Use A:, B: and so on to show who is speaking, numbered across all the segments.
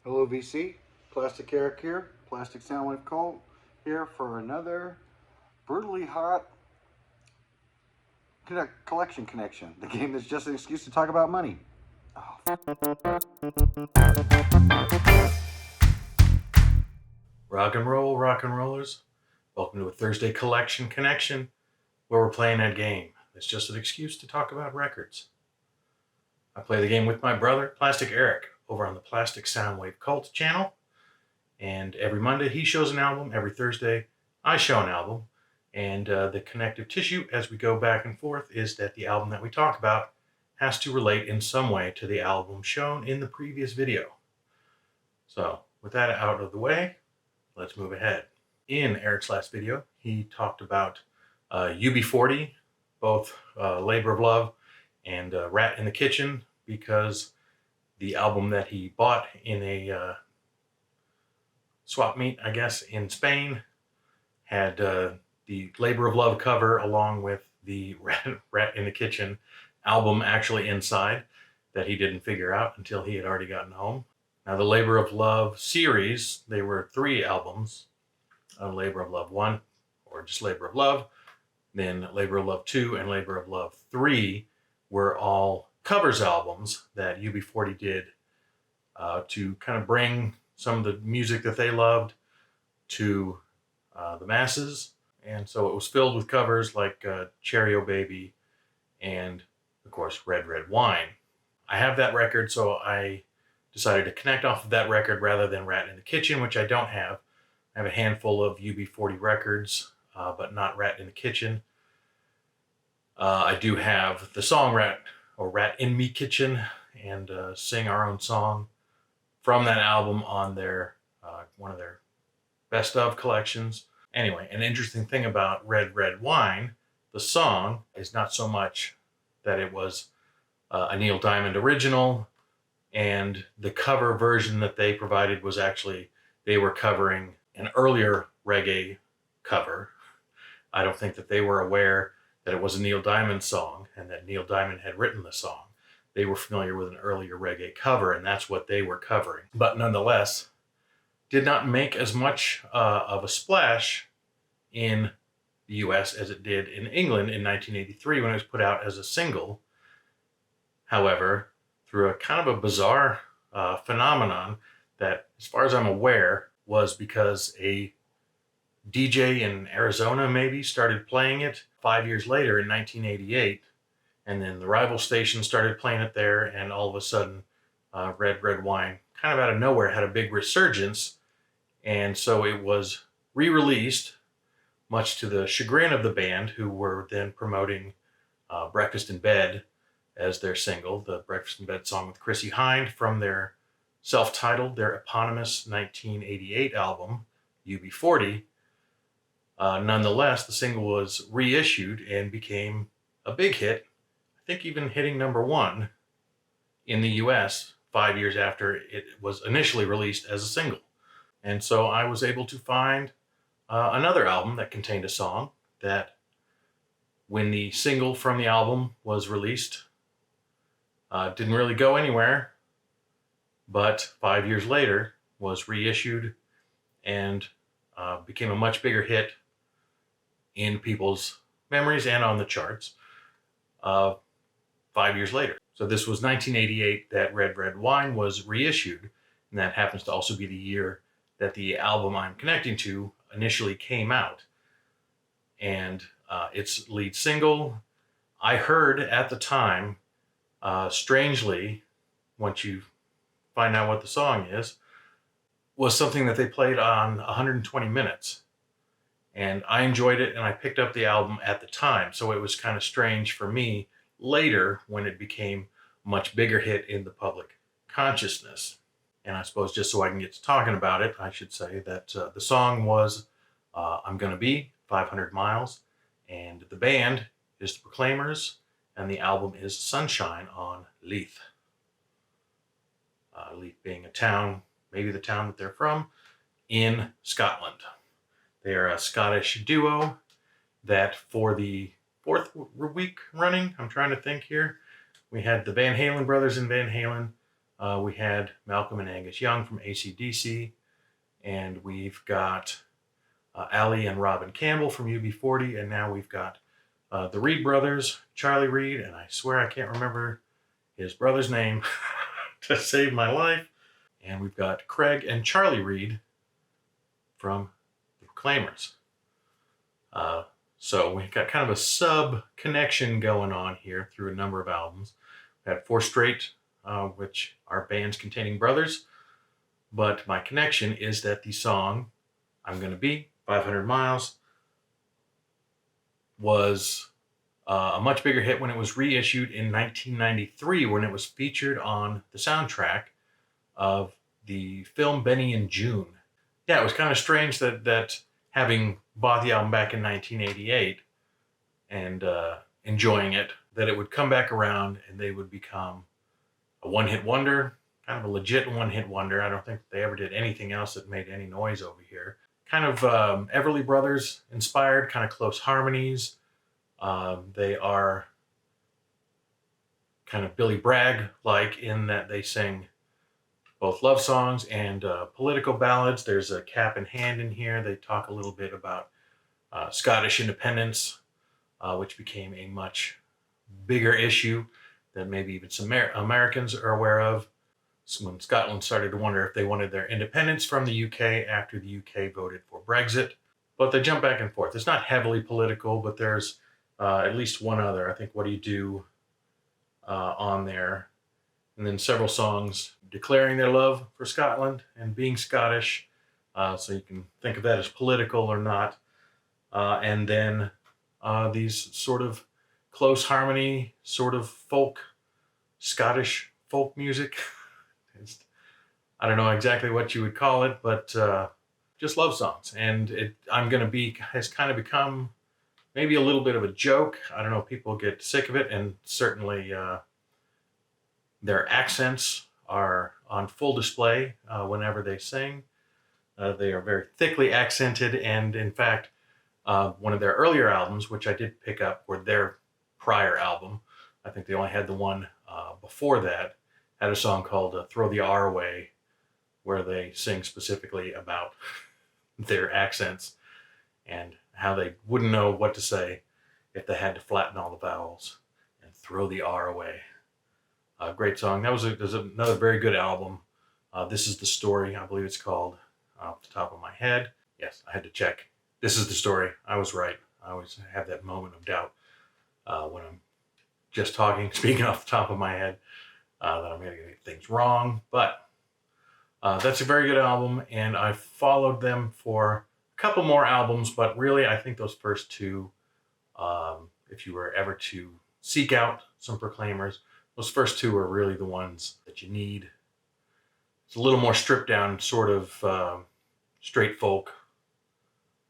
A: Hello VC, Plastic Eric here, Plastic Soundwave Cult, here for another brutally hot collection connection. The game that's just an excuse to talk about money. Oh.
B: Rock and roll, rock and rollers. Welcome to a Thursday collection connection where we're playing that game. It's just an excuse to talk about records. I play the game with my brother, Plastic Eric, over on the Plastic Soundwave Cult channel. And every Monday he shows an album. Every Thursday I show an album. And the connective tissue as we go back and forth is that the album that we talk about has to relate in some way to the album shown in the previous video. So with that out of the way, let's move ahead. In Eric's last video, he talked about UB40, both Labor of Love and Rat in the Kitchen, because the album that he bought in a swap meet, I guess, in Spain had the Labor of Love cover along with the Rat in the Kitchen album actually inside that he didn't figure out until he had already gotten home. Now, the Labor of Love series, they were 3 albums. Labor of Love 1, or just Labor of Love. Then Labor of Love 2 and Labor of Love 3 were all covers albums that UB40 did to kind of bring some of the music that they loved to the masses. And so it was filled with covers like Cherry O Baby and, of course, Red Red Wine. I have that record, so I decided to connect off of that record rather than Rat in the Kitchen, which I don't have. I have a handful of UB40 records, but not Rat in the Kitchen. I do have the song Rat in Me Kitchen and Sing Our Own Song from that album on their one of their best of collections. Anyway, an interesting thing about Red Red Wine, the song is not so much that it was a Neil Diamond original, and the cover version that they provided was actually, they were covering an earlier reggae cover. I don't think that they were aware that it was a Neil Diamond song and that Neil Diamond had written the song. They were familiar with an earlier reggae cover, and that's what they were covering. But nonetheless, did not make as much of a splash in the US as it did in England in 1983 when it was put out as a single. However, through a kind of a bizarre phenomenon that, as far as I'm aware, was because a DJ in Arizona maybe started playing it 5 years later in 1988, and then the rival station started playing it there, and all of a sudden Red Red Wine kind of out of nowhere had a big resurgence, and so it was re-released, much to the chagrin of the band, who were then promoting Breakfast in Bed as their single, the Breakfast in Bed song with Chrissie Hynde from their self-titled, their eponymous 1988 album, UB40. Nonetheless, the single was reissued and became a big hit, I think even hitting #1 in the US 5 years after it was initially released as a single. And so I was able to find another album that contained a song that, when the single from the album was released, didn't really go anywhere, but 5 years later was reissued and became a much bigger hit in people's memories and on the charts 5 years later. So this was 1988 that Red Red Wine was reissued, and that happens to also be the year that the album I'm connecting to initially came out. And its lead single, I heard at the time, strangely, once you find out what the song is, was something that they played on 120 Minutes. And I enjoyed it, and I picked up the album at the time. So it was kind of strange for me later when it became a much bigger hit in the public consciousness. And I suppose just so I can get to talking about it, I should say that the song was I'm Gonna Be 500 Miles, and the band is the Proclaimers, and the album is Sunshine on Leith. Leith being a town, maybe the town that they're from, in Scotland. They are a Scottish duo that, for the 4th week running, I'm trying to think here, we had the Van Halen brothers in Van Halen, we had Malcolm and Angus Young from AC/DC, and we've got Ali and Robin Campbell from UB40, and now we've got the Reed brothers, Charlie Reed, and I swear I can't remember his brother's name to save my life. And we've got Craig and Charlie Reed from the Proclaimers. So we've got kind of a sub connection going on here through a number of albums. We had Four Straight, which are bands containing brothers. But my connection is that the song I'm Gonna Be 500 Miles was a much bigger hit when it was reissued in 1993, when it was featured on the soundtrack of the film Benny and June. Yeah, it was kind of strange that having bought the album back in 1988 and enjoying it, that it would come back around and they would become a one-hit wonder, kind of a legit one-hit wonder. I don't think they ever did anything else that made any noise over here. Kind of Everly Brothers inspired, kind of close harmonies. They are kind of Billy Bragg-like in that they sing both love songs and political ballads. There's a Cap in Hand in here. They talk a little bit about Scottish independence, which became a much bigger issue than maybe even some Americans are aware of. So when Scotland started to wonder if they wanted their independence from the UK after the UK voted for Brexit. But they jump back and forth. It's not heavily political, but there's at least one other. I think What Do You Do on there. And then several songs declaring their love for Scotland and being Scottish. So you can think of that as political or not. And then these sort of close harmony, sort of folk, Scottish folk music. I don't know exactly what you would call it, but just love songs. And I'm Gonna Be has kind of become maybe a little bit of a joke. I don't know, people get sick of it, and certainly their accents are on full display whenever they sing. They are very thickly accented, and in fact, one of their earlier albums, which I did pick up for their prior album, I think they only had the one before that, had a song called Throw the R Away, where they sing specifically about their accents and how they wouldn't know what to say if they had to flatten all the vowels and throw the R away. Great song. There's another very good album. This Is the Story, I believe it's called, off the top of my head. Yes, I had to check. This Is the Story. I was right. I always have that moment of doubt when I'm just speaking off the top of my head, that I'm going to get things wrong. But that's a very good album, and I followed them for a couple more albums, but really I think those first two, if you were ever to seek out some Proclaimers, those first two are really the ones that you need. It's a little more stripped down, sort of straight folk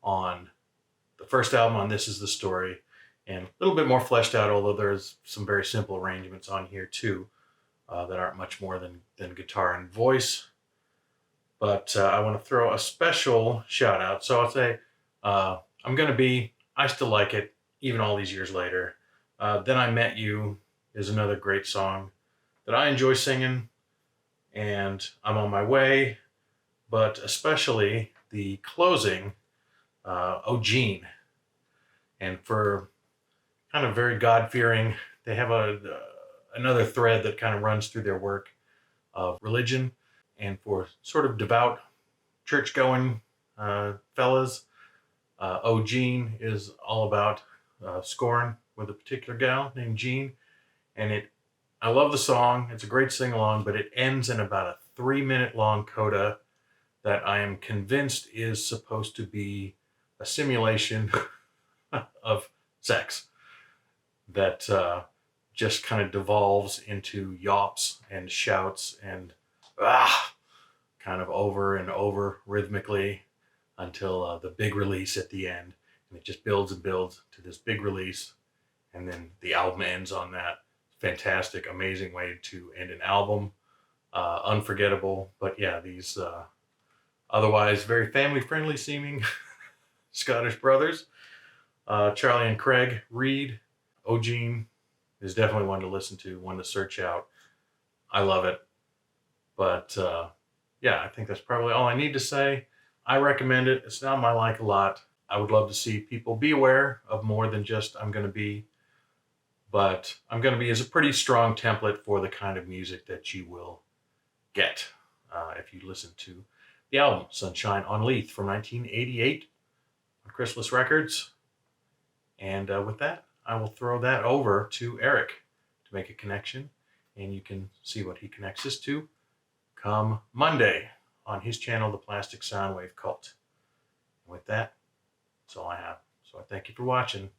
B: on the first album, on This Is the Story, and a little bit more fleshed out, although there's some very simple arrangements on here too that aren't much more than guitar and voice. But I want to throw a special shout out. So I'll say, I'm Gonna Be, I still like it, even all these years later. Then I Met You is another great song that I enjoy singing, and I'm on my way, but especially the closing, Oh Gene. And for kind of very God-fearing, they have another thread that kind of runs through their work of religion. And for sort of devout, church-going fellas, Oh Gene is all about scoring with a particular gal named Jean. And I love the song. It's a great sing-along, but it ends in about a 3-minute long coda that I am convinced is supposed to be a simulation of sex that just kind of devolves into yops and shouts and kind of over and over rhythmically until the big release at the end. And it just builds and builds to this big release, and then the album ends on that. Fantastic, amazing way to end an album. Unforgettable. But yeah, these otherwise very family-friendly seeming Scottish brothers, Charlie and Craig Reed. Oh Gene is definitely one to listen to, one to search out. I love it. But yeah, I think that's probably all I need to say. I recommend it. It's not my like a lot. I would love to see people be aware of more than just I'm going to be. But I'm going to be is a pretty strong template for the kind of music that you will get if you listen to the album Sunshine on Leith from 1988 on Chrysalis Records. And with that, I will throw that over to Eric to make a connection, and you can see what he connects us to come Monday on his channel, The Plastic Soundwave Cult. And with that, that's all I have. So I thank you for watching.